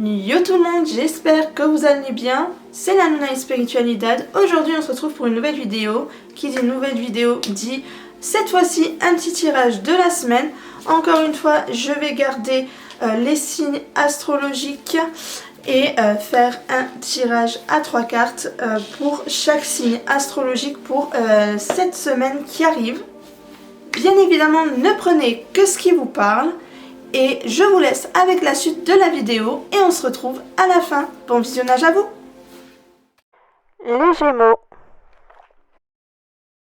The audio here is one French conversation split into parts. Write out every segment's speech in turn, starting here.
Yo tout le monde, j'espère que vous allez bien. C'est la Nuna Espiritualidad. Aujourd'hui on se retrouve pour une nouvelle vidéo. Qui dit nouvelle vidéo dit cette fois-ci un petit tirage de la semaine. Encore une fois je vais garder les signes astrologiques et faire un tirage à 3 cartes pour chaque signe astrologique pour cette semaine qui arrive. Bien évidemment ne prenez que ce qui vous parle. Et je vous laisse avec la suite de la vidéo et on se retrouve à la fin. Bon visionnage à vous. Les Gémeaux.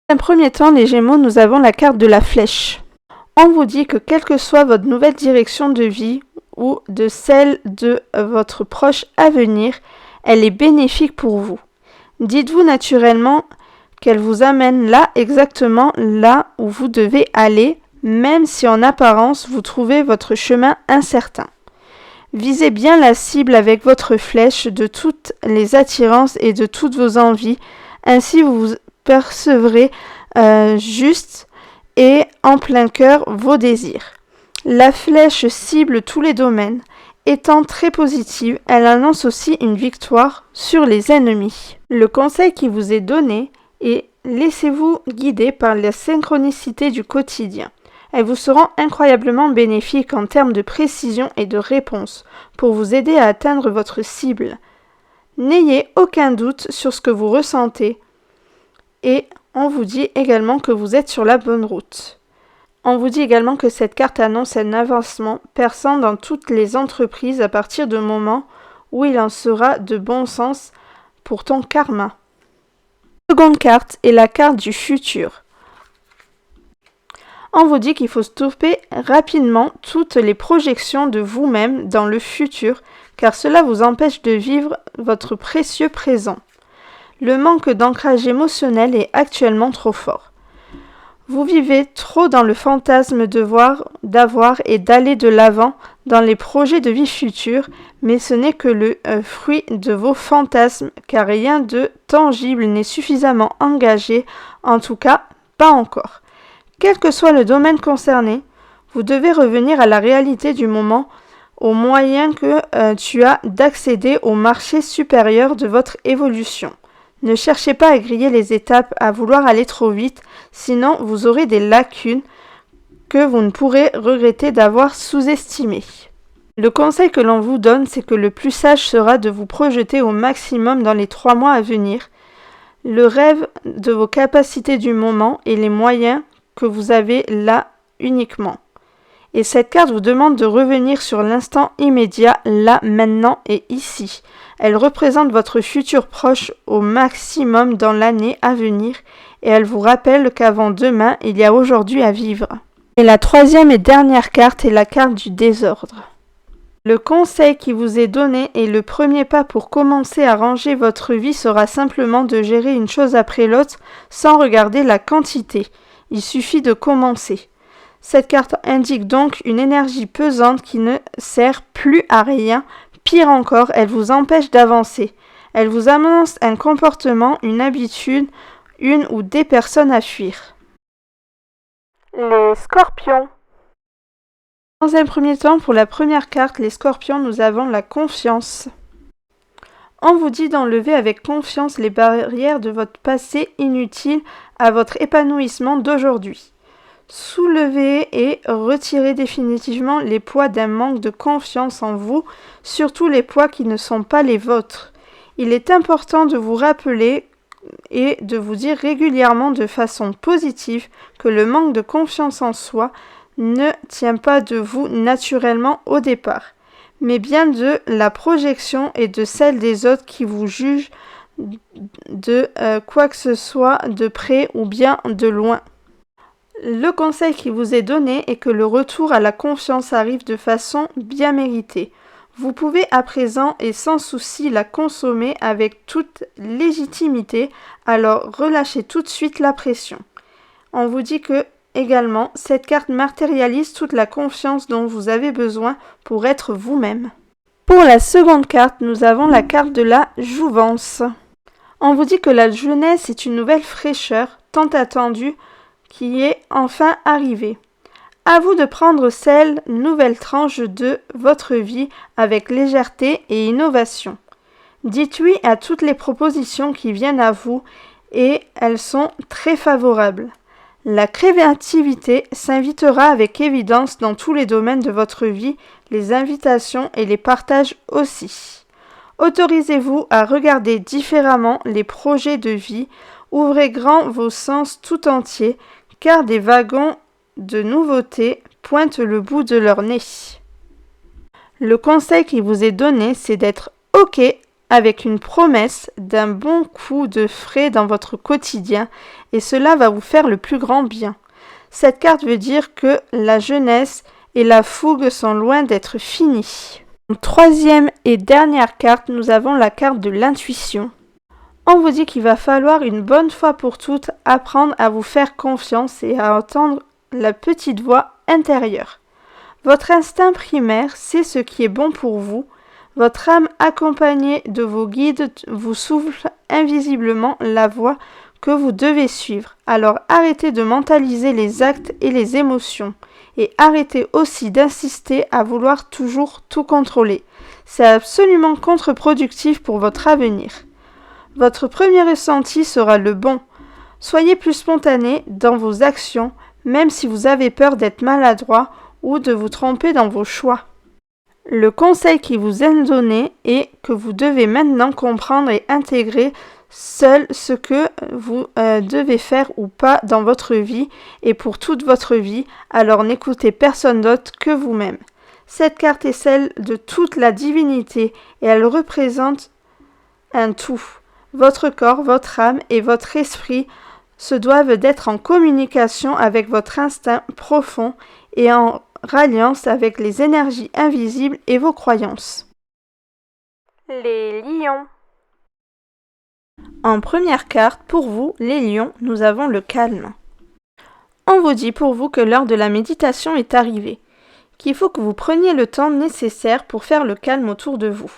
Dans un premier temps, les Gémeaux, nous avons la carte de la flèche. On vous dit que quelle que soit votre nouvelle direction de vie ou de celle de votre proche à venir, elle est bénéfique pour vous. Dites-vous naturellement qu'elle vous amène là, exactement là où vous devez aller, même si en apparence vous trouvez votre chemin incertain. Visez bien la cible avec votre flèche de toutes les attirances et de toutes vos envies, ainsi vous percevrez juste et en plein cœur vos désirs. La flèche cible tous les domaines. Étant très positive, elle annonce aussi une victoire sur les ennemis. Le conseil qui vous est donné est laissez-vous guider par la synchronicité du quotidien. Elles vous seront incroyablement bénéfiques en termes de précision et de réponse pour vous aider à atteindre votre cible. N'ayez aucun doute sur ce que vous ressentez et on vous dit également que vous êtes sur la bonne route. On vous dit également que cette carte annonce un avancement perçant dans toutes les entreprises à partir du moment où il en sera de bon sens pour ton karma. La seconde carte est la carte du futur. On vous dit qu'il faut stopper rapidement toutes les projections de vous-même dans le futur, car cela vous empêche de vivre votre précieux présent. Le manque d'ancrage émotionnel est actuellement trop fort. Vous vivez trop dans le fantasme d'avoir et d'aller de l'avant dans les projets de vie future, mais ce n'est que le fruit de vos fantasmes, car rien de tangible n'est suffisamment engagé, en tout cas pas encore. Quel que soit le domaine concerné, vous devez revenir à la réalité du moment, au moyen que tu as d'accéder au marché supérieur de votre évolution. Ne cherchez pas à griller les étapes, à vouloir aller trop vite, sinon vous aurez des lacunes que vous ne pourrez regretter d'avoir sous-estimées. Le conseil que l'on vous donne, c'est que le plus sage sera de vous projeter au maximum dans les 3 mois à venir, le rêve de vos capacités du moment et les moyens que vous avez là uniquement. Et cette carte vous demande de revenir sur l'instant immédiat, là, maintenant et ici. Elle représente votre futur proche au maximum dans l'année à venir et elle vous rappelle qu'avant demain, il y a aujourd'hui à vivre. Et la troisième et dernière carte est la carte du désordre. Le conseil qui vous est donné et le premier pas pour commencer à ranger votre vie sera simplement de gérer une chose après l'autre sans regarder la quantité. Il suffit de commencer. Cette carte indique donc une énergie pesante qui ne sert plus à rien. Pire encore, elle vous empêche d'avancer. Elle vous annonce un comportement, une habitude, une ou des personnes à fuir. Les Scorpions. Dans un premier temps, pour la première carte, les Scorpions, nous avons la confiance. On vous dit d'enlever avec confiance les barrières de votre passé inutile à votre épanouissement d'aujourd'hui. Soulevez et retirez définitivement les poids d'un manque de confiance en vous, surtout les poids qui ne sont pas les vôtres. Il est important de vous rappeler et de vous dire régulièrement de façon positive que le manque de confiance en soi ne tient pas de vous naturellement au départ, mais bien de la projection et de celle des autres qui vous jugent de quoi que ce soit de près ou bien de loin. Le conseil qui vous est donné est que le retour à la confiance arrive de façon bien méritée. Vous pouvez à présent et sans souci la consommer avec toute légitimité, alors relâchez tout de suite la pression. On vous dit que également, cette carte matérialise toute la confiance dont vous avez besoin pour être vous-même. Pour la seconde carte, nous avons la carte de la jouvence. On vous dit que la jeunesse est une nouvelle fraîcheur tant attendue qui est enfin arrivée. À vous de prendre cette nouvelle tranche de votre vie avec légèreté et innovation. Dites oui à toutes les propositions qui viennent à vous et elles sont très favorables. La créativité s'invitera avec évidence dans tous les domaines de votre vie, les invitations et les partages aussi. Autorisez-vous à regarder différemment les projets de vie, ouvrez grand vos sens tout entiers, car des wagons de nouveautés pointent le bout de leur nez. Le conseil qui vous est donné, c'est d'être OK avec une promesse d'un bon coup de frais dans votre quotidien et cela va vous faire le plus grand bien. Cette carte veut dire que la jeunesse et la fougue sont loin d'être finies. En troisième et dernière carte, nous avons la carte de l'intuition. On vous dit qu'il va falloir une bonne fois pour toutes apprendre à vous faire confiance et à entendre la petite voix intérieure. Votre instinct primaire sait ce qui est bon pour vous. Votre âme accompagnée de vos guides vous souffle invisiblement la voie que vous devez suivre. Alors arrêtez de mentaliser les actes et les émotions. Et arrêtez aussi d'insister à vouloir toujours tout contrôler. C'est absolument contre-productif pour votre avenir. Votre premier ressenti sera le bon. Soyez plus spontané dans vos actions, même si vous avez peur d'être maladroit ou de vous tromper dans vos choix. Le conseil qui vous est donné est que vous devez maintenant comprendre et intégrer seul ce que vous devez faire ou pas dans votre vie et pour toute votre vie, alors n'écoutez personne d'autre que vous-même. Cette carte est celle de toute la divinité et elle représente un tout. Votre corps, votre âme et votre esprit se doivent d'être en communication avec votre instinct profond et en ralliance avec les énergies invisibles et vos croyances. Les lions. En première carte, pour vous, les lions, nous avons le calme. On vous dit pour vous que l'heure de la méditation est arrivée, qu'il faut que vous preniez le temps nécessaire pour faire le calme autour de vous.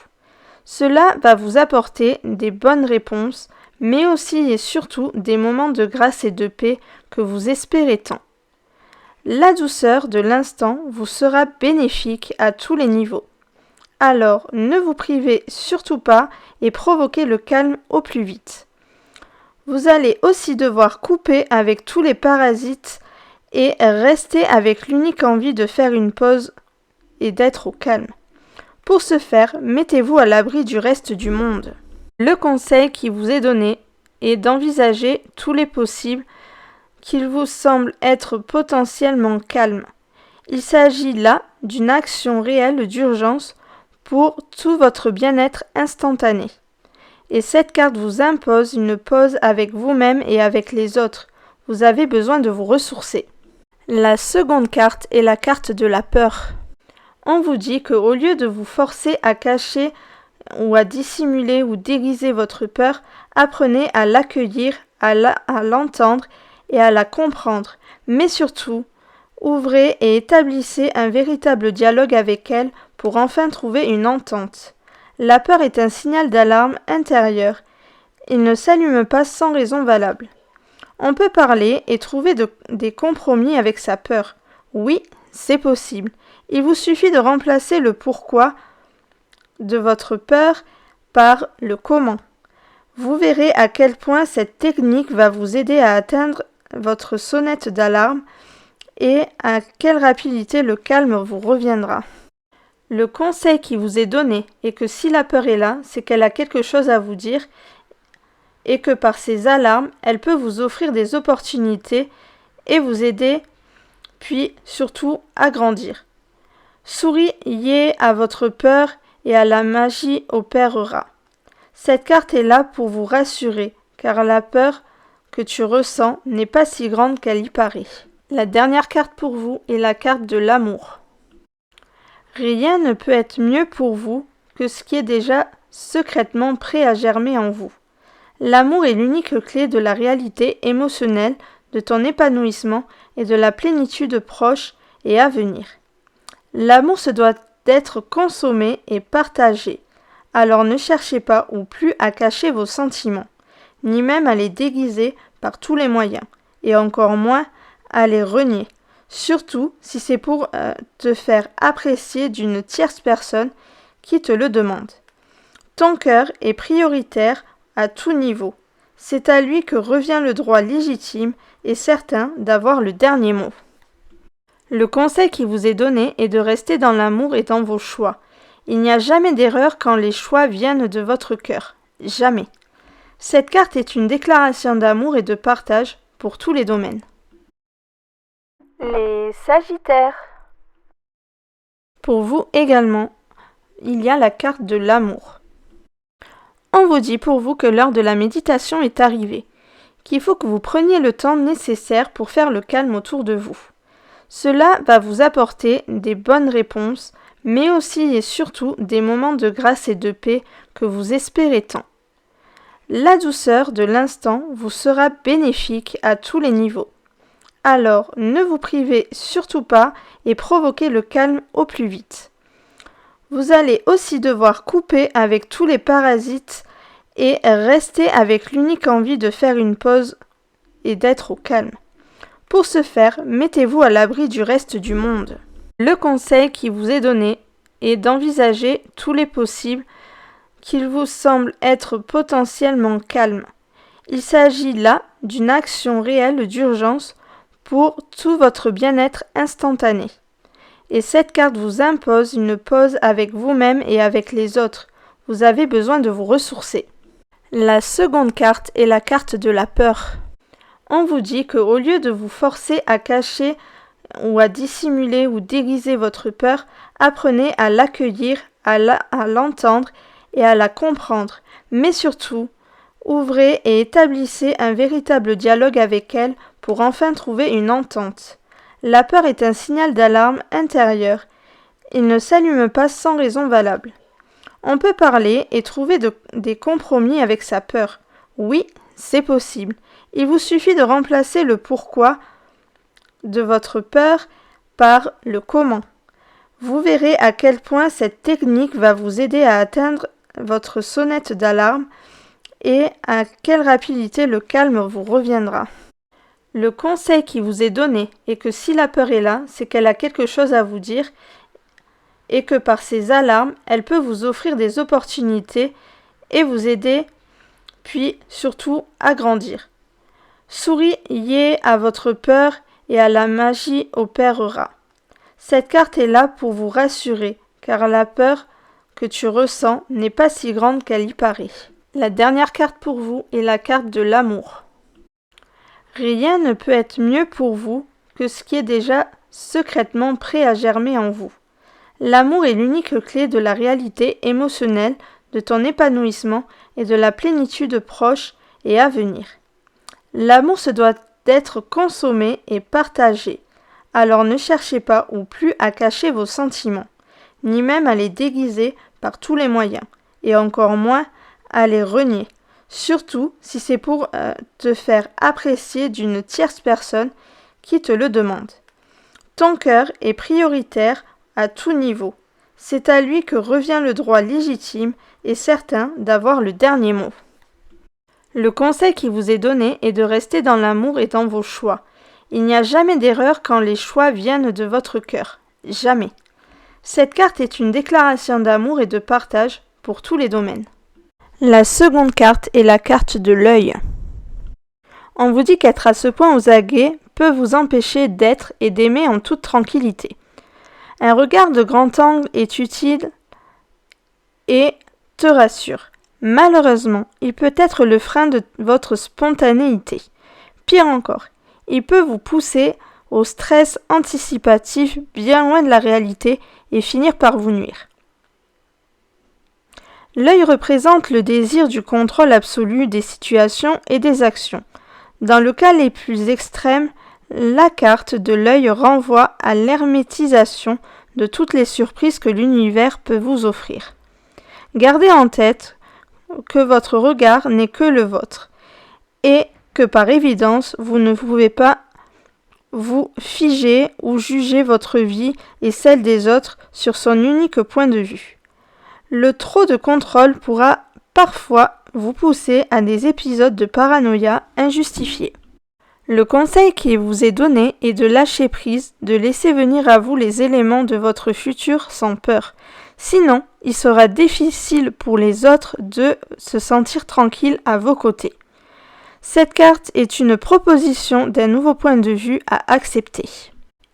Cela va vous apporter des bonnes réponses, mais aussi et surtout des moments de grâce et de paix que vous espérez tant. La douceur de l'instant vous sera bénéfique à tous les niveaux. Alors, ne vous privez surtout pas et provoquez le calme au plus vite. Vous allez aussi devoir couper avec tous les parasites et rester avec l'unique envie de faire une pause et d'être au calme. Pour ce faire, mettez-vous à l'abri du reste du monde. Le conseil qui vous est donné est d'envisager tous les possibles qu'il vous semble être potentiellement calme. Il s'agit là d'une action réelle d'urgence pour tout votre bien-être instantané. Et cette carte vous impose une pause avec vous-même et avec les autres. Vous avez besoin de vous ressourcer. La seconde carte est la carte de la peur. On vous dit qu'au lieu de vous forcer à cacher ou à dissimuler ou déguiser votre peur, apprenez à l'accueillir, à l'entendre et à la comprendre, mais surtout, ouvrez et établissez un véritable dialogue avec elle pour enfin trouver une entente. La peur est un signal d'alarme intérieur. Il ne s'allume pas sans raison valable. On peut parler et trouver des compromis avec sa peur. Oui, c'est possible. Il vous suffit de remplacer le pourquoi de votre peur par le comment. Vous verrez à quel point cette technique va vous aider à atteindre votre sonnette d'alarme et à quelle rapidité le calme vous reviendra. Le conseil qui vous est donné est que si la peur est là, c'est qu'elle a quelque chose à vous dire et que par ces alarmes, elle peut vous offrir des opportunités et vous aider, puis surtout à grandir. Souriez à votre peur et à la magie opérera. Cette carte est là pour vous rassurer, car la peur que tu ressens n'est pas si grande qu'elle y paraît. La dernière carte pour vous est la carte de l'amour. Rien ne peut être mieux pour vous que ce qui est déjà secrètement prêt à germer en vous. L'amour est l'unique clé de la réalité émotionnelle, de ton épanouissement et de la plénitude proche et à venir. L'amour se doit d'être consommé et partagé. Alors ne cherchez pas ou plus à cacher vos sentiments, ni même à les déguiser par tous les moyens, et encore moins à les renier. surtout si c'est pour te faire apprécier d'une tierce personne qui te le demande. Ton cœur est prioritaire à tout niveau. C'est à lui que revient le droit légitime et certain d'avoir le dernier mot. Le conseil qui vous est donné est de rester dans l'amour et dans vos choix. Il n'y a jamais d'erreur quand les choix viennent de votre cœur. Jamais. Cette carte est une déclaration d'amour et de partage pour tous les domaines. Les Sagittaires. Pour vous également, il y a la carte de l'amour. On vous dit pour vous que l'heure de la méditation est arrivée, qu'il faut que vous preniez le temps nécessaire pour faire le calme autour de vous. Cela va vous apporter des bonnes réponses, mais aussi et surtout des moments de grâce et de paix que vous espérez tant. La douceur de l'instant vous sera bénéfique à tous les niveaux. Alors, ne vous privez surtout pas et provoquez le calme au plus vite. Vous allez aussi devoir couper avec tous les parasites et rester avec l'unique envie de faire une pause et d'être au calme. Pour ce faire, mettez-vous à l'abri du reste du monde. Le conseil qui vous est donné est d'envisager tous les possibles qu'il vous semble être potentiellement calmes. Il s'agit là d'une action réelle d'urgence pour tout votre bien-être instantané. Et cette carte vous impose une pause avec vous-même et avec les autres. Vous avez besoin de vous ressourcer. La seconde carte est la carte de la peur. On vous dit qu'au lieu de vous forcer à cacher ou à dissimuler ou déguiser votre peur, apprenez à l'accueillir, à l'entendre et à la comprendre. Mais surtout, ouvrez et établissez un véritable dialogue avec elle pour enfin trouver une entente. La peur est un signal d'alarme intérieur. Il ne s'allume pas sans raison valable. On peut parler et trouver des compromis avec sa peur. Oui, c'est possible. Il vous suffit de remplacer le pourquoi de votre peur par le comment. Vous verrez à quel point cette technique va vous aider à atteindre votre sonnette d'alarme et à quelle rapidité le calme vous reviendra. Le conseil qui vous est donné est que si la peur est là, c'est qu'elle a quelque chose à vous dire et que par ses alarmes, elle peut vous offrir des opportunités et vous aider, puis surtout à grandir. Souriez à votre peur et à la magie opérera. Cette carte est là pour vous rassurer, car la peur que tu ressens n'est pas si grande qu'elle y paraît. La dernière carte pour vous est la carte de l'amour. Rien ne peut être mieux pour vous que ce qui est déjà secrètement prêt à germer en vous. L'amour est l'unique clé de la réalité émotionnelle, de ton épanouissement et de la plénitude proche et à venir. L'amour se doit d'être consommé et partagé. Alors ne cherchez pas ou plus à cacher vos sentiments, ni même à les déguiser par tous les moyens, et encore moins à les renier, surtout si c'est pour te faire apprécier d'une tierce personne qui te le demande. Ton cœur est prioritaire à tout niveau. C'est à lui que revient le droit légitime et certain d'avoir le dernier mot. Le conseil qui vous est donné est de rester dans l'amour et dans vos choix. Il n'y a jamais d'erreur quand les choix viennent de votre cœur. Jamais. Cette carte est une déclaration d'amour et de partage pour tous les domaines. La seconde carte est la carte de l'œil. On vous dit qu'être à ce point aux aguets peut vous empêcher d'être et d'aimer en toute tranquillité. Un regard de grand angle est utile et te rassure. Malheureusement, il peut être le frein de votre spontanéité. Pire encore, il peut vous pousser au stress anticipatif bien loin de la réalité et finir par vous nuire. L'œil représente le désir du contrôle absolu des situations et des actions. Dans le cas les plus extrêmes, la carte de l'œil renvoie à l'hermétisation de toutes les surprises que l'univers peut vous offrir. Gardez en tête que votre regard n'est que le vôtre et que par évidence, vous ne pouvez pas vous figer ou juger votre vie et celle des autres sur son unique point de vue. Le trop de contrôle pourra parfois vous pousser à des épisodes de paranoïa injustifiés. Le conseil qui vous est donné est de lâcher prise, de laisser venir à vous les éléments de votre futur sans peur. Sinon, il sera difficile pour les autres de se sentir tranquilles à vos côtés. Cette carte est une proposition d'un nouveau point de vue à accepter.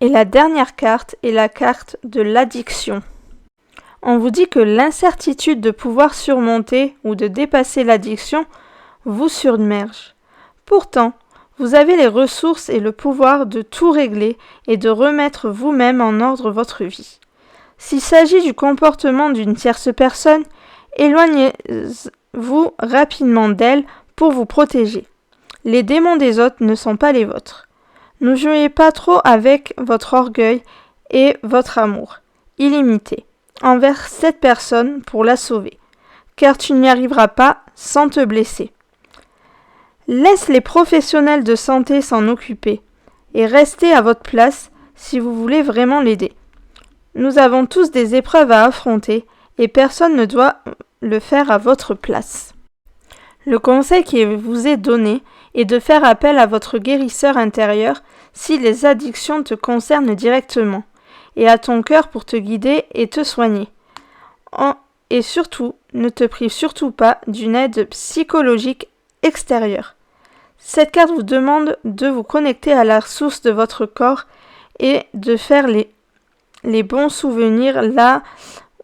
Et la dernière carte est la carte de l'addiction. On vous dit que l'incertitude de pouvoir surmonter ou de dépasser l'addiction vous submerge. Pourtant, vous avez les ressources et le pouvoir de tout régler et de remettre vous-même en ordre votre vie. S'il s'agit du comportement d'une tierce personne, éloignez-vous rapidement d'elle pour vous protéger. Les démons des autres ne sont pas les vôtres. Ne jouez pas trop avec votre orgueil et votre amour illimité envers cette personne pour la sauver, car tu n'y arriveras pas sans te blesser. Laisse les professionnels de santé s'en occuper et restez à votre place si vous voulez vraiment l'aider. Nous avons tous des épreuves à affronter et personne ne doit le faire à votre place. Le conseil qui vous est donné est de faire appel à votre guérisseur intérieur si les addictions te concernent directement et à ton cœur pour te guider et te soigner. Et surtout, ne te prive surtout pas d'une aide psychologique extérieure. Cette carte vous demande de vous connecter à la source de votre corps et de faire les bons souvenirs là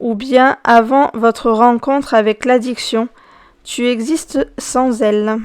ou bien avant votre rencontre avec l'addiction. Tu existes sans elle.